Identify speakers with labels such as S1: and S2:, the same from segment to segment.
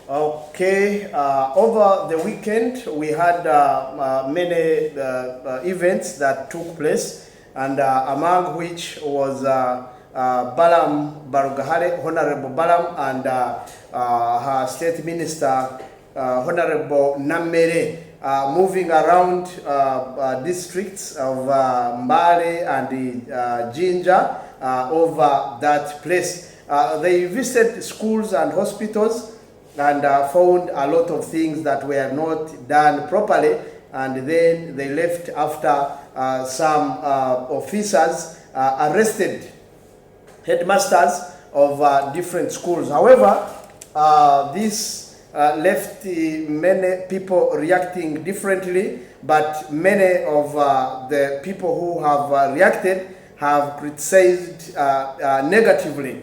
S1: Okay, over the weekend we had many events that took place, and among which was Balam Barugahara, Honorable Balam, and her State Minister, Honorable Namere, moving around districts of Mbale and Jinja over that place. They visited schools and hospitals and found a lot of things that were not done properly, and then they left after some officers arrested headmasters of different schools. However, this left many people reacting differently, but many of the people who have reacted have criticized negatively.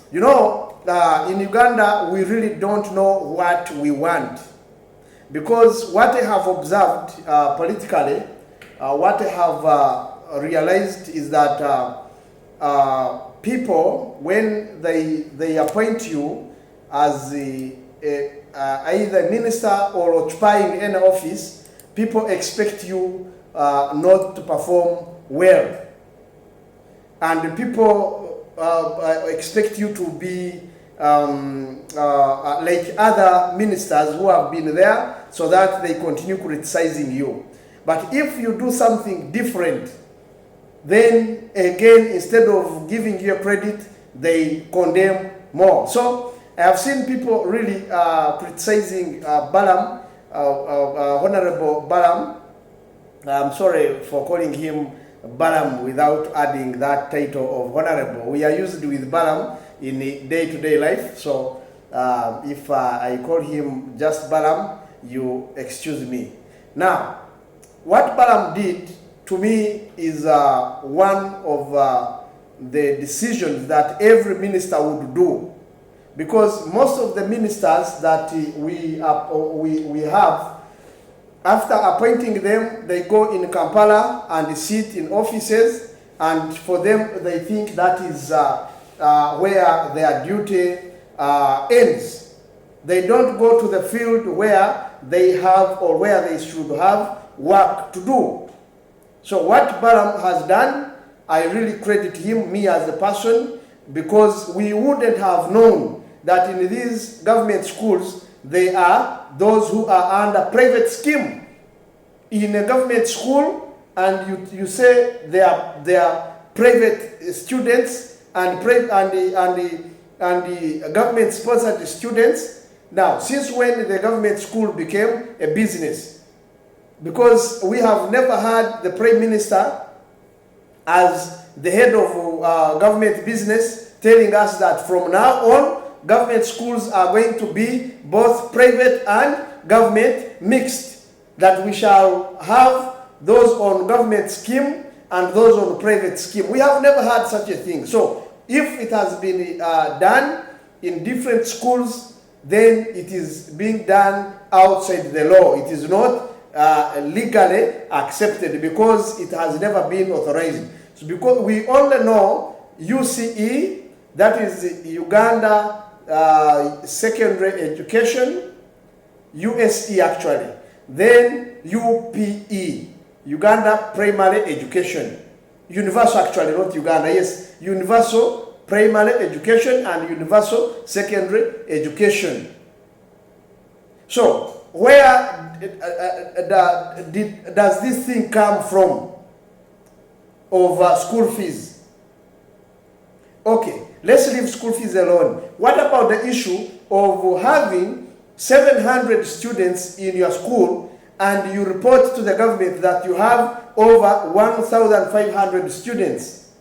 S1: You know, in Uganda, we really don't know what we want, because what I have observed politically, what I have realized is that people, when they appoint you as either minister or occupying any office, people expect you not to perform well, and people expect you to be like other ministers who have been there, so that they continue criticizing you. But if you do something different, then again, instead of giving you credit, they condemn more. So I have seen people really criticizing Balam, Honorable Balam. I'm sorry for calling him Balam without adding that title of honorable. We are used with Balam in day-to-day life, so if I call him just Balam, you excuse me. Now, what Balam did to me is one of the decisions that every minister would do, because most of the ministers that we have, after appointing them, they go in Kampala and sit in offices, and for them, they think that is where their duty ends. They don't go to the field where they have or where they should have work to do. So what Balam has done, I really credit him, me as a person, because we wouldn't have known that in these government schools, they are those who are under private scheme. In a government school, and you say they are private students and the government sponsored students. Now, since when the government school became a business? Because we have never had the Prime Minister as the head of government business telling us that from now on, government schools are going to be both private and government mixed, that we shall have those on government scheme and those on private scheme. We have never had such a thing. So if it has been done in different schools, then it is being done outside the law. It is not legally accepted, because it has never been authorized. So because we only know UCE, that is Uganda Secondary Education, USE actually, then UPE, Uganda Primary Education, Universal actually, not Uganda, yes, Universal Primary Education and Universal Secondary Education. So where does this thing come from of school fees? Okay, let's leave school fees alone. What about the issue of having 700 students in your school, and you report to the government that you have over 1,500 students?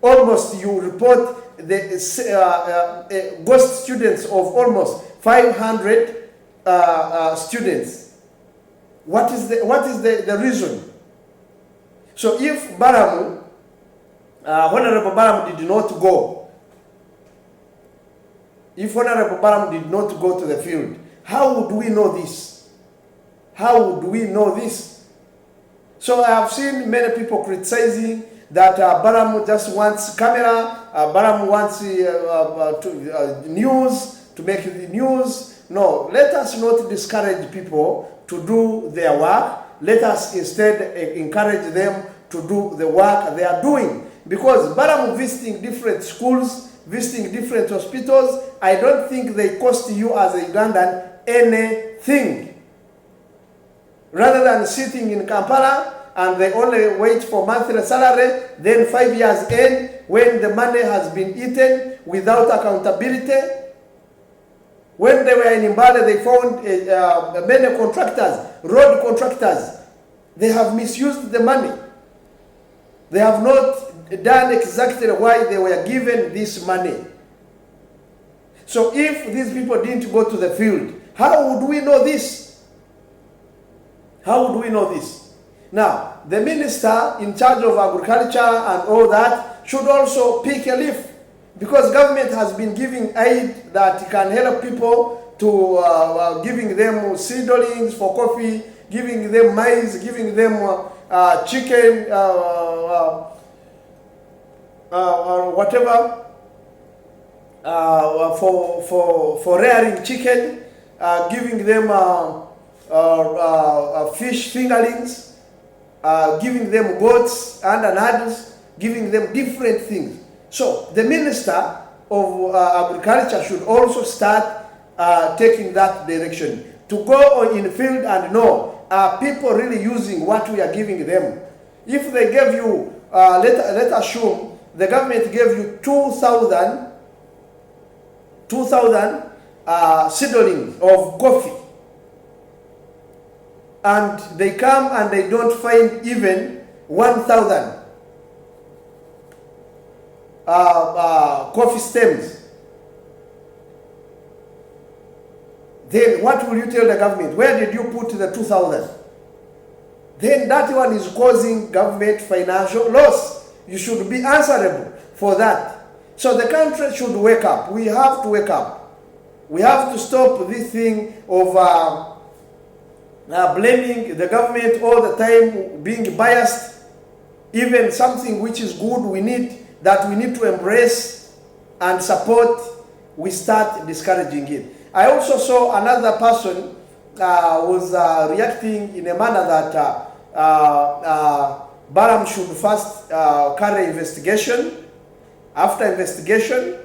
S1: Almost you report the ghost students of almost 500 students. What is the reason? So if Balam, Honorable Balam did not go, if Honorable Balam did not go to the field, how would we know this? How would we know this? So I have seen many people criticizing that Balam just wants camera, Balam wants news, to make the news. No, let us not discourage people to do their work. Let us instead encourage them to do the work they are doing. Because Balam visiting different schools, visiting different hospitals, I don't think they cost you as a Ugandan anything. Rather than sitting in Kampala and they only wait for monthly salary, then 5 years end, when the money has been eaten without accountability. When they were in Mbale, they found many contractors, road contractors. They have misused the money. They have not done exactly why they were given this money. So if these people didn't go to the field, how would we know this? How would we know this? Now, the minister in charge of agriculture and all that should also pick a leaf, because government has been giving aid that can help people to giving them seedlings for coffee, giving them maize, giving them chicken, whatever, for rearing chicken, giving them fish fingerlings, giving them goats and animals, giving them different things. So the minister of agriculture should also start taking that direction, to go in the field and know, are people really using what we are giving them? If they gave you, let us assume the government gave you 2,000 seedlings of coffee, and they come and they don't find even 1,000 coffee stems, then what will you tell the government? Where did you put the 2,000? Then that one is causing government financial loss. You should be answerable for that. So the country should wake up. We have to wake up. We have to stop this thing of blaming the government all the time, being biased. Even something which is good, we need to embrace and support, we start discouraging it. I also saw another person was reacting in a manner that Balam should first carry investigation. After investigation,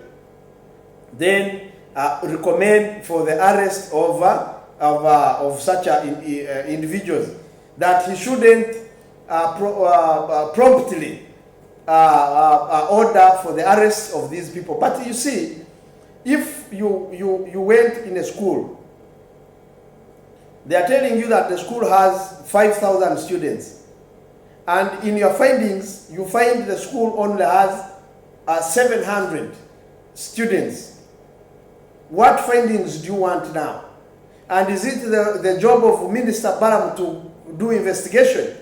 S1: then recommend for the arrest of such individuals, that he shouldn't promptly order for the arrest of these people. But you see, if you went in a school, they are telling you that the school has 5,000 students, and in your findings, you find the school only has 700 students. What findings do you want now? And is it the job of Minister Balam to do investigation?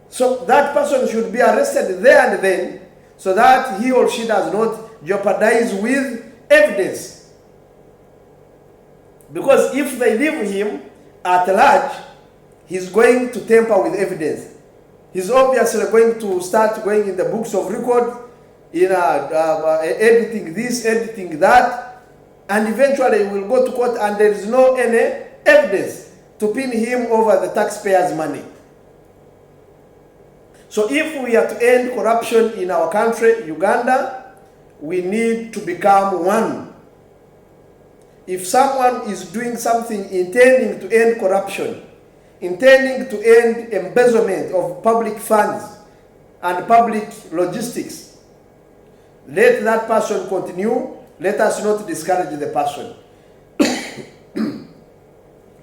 S1: So that person should be arrested there and then, so that he or she does not jeopardize with evidence. Because if they leave him at large, he's going to tamper with evidence. He's obviously going to start going in the books of record, editing this, editing that, and eventually he will go to court and there is no any evidence to pin him over the taxpayers' money. So if we are to end corruption in our country, Uganda, we need to become one. If someone is doing something intending to end corruption, intending to end embezzlement of public funds and public logistics, let that person continue. Let us not discourage the person.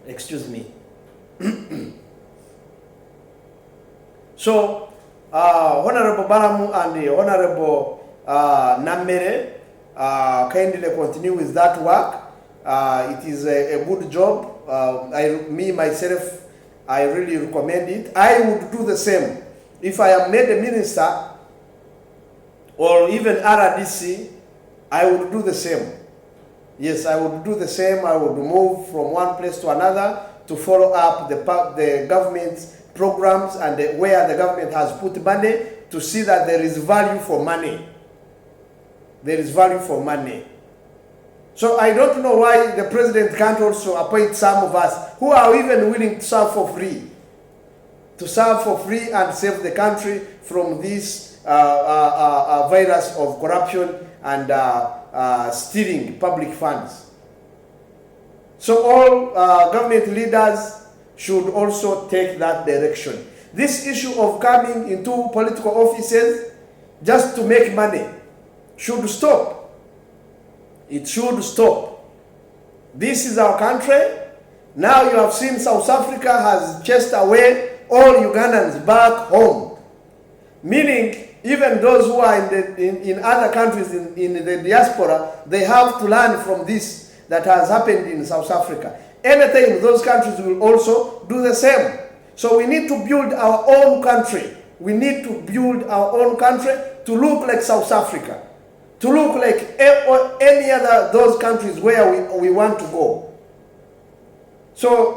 S1: Excuse me. So, Honorable Balam and the Honorable Namere kindly continue with that work. It is a good job. Myself, I really recommend it. I would do the same. If I am made a minister or even RDC, I would do the same. Yes, I would do the same. I would move from one place to another to follow up the government's programs and where the government has put money, to see that there is value for money. There is value for money. So I don't know why the president can't also appoint some of us who are even willing to serve for free. To serve for free and save the country from this virus of corruption and stealing public funds. So all government leaders should also take that direction. This issue of coming into political offices just to make money should stop. It should stop. This is our country. Now you have seen South Africa has chased away all Ugandans back home. Meaning, even those who are in other countries in the diaspora, they have to learn from this that has happened in South Africa. Anytime those countries will also do the same. So we need to build our own country. We need to build our own country to look like South Africa, to look like any other those countries where we want to go. So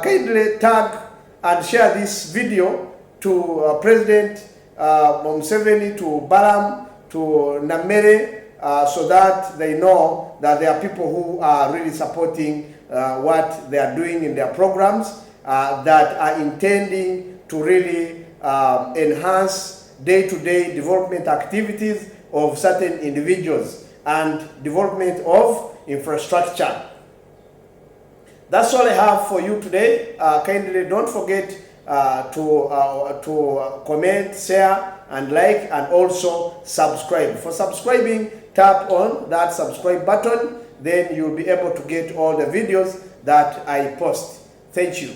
S1: kindly tag and share this video to President Museveni, to Balam, to Namere, so that they know that there are people who are really supporting what they are doing in their programs, that are intending to really enhance day-to-day development activities of certain individuals and development of infrastructure. That's all I have for you today. Kindly don't forget to comment, share, and like, and also subscribe. For subscribing, tap on that subscribe button. Then you'll be able to get all the videos that I post. Thank you.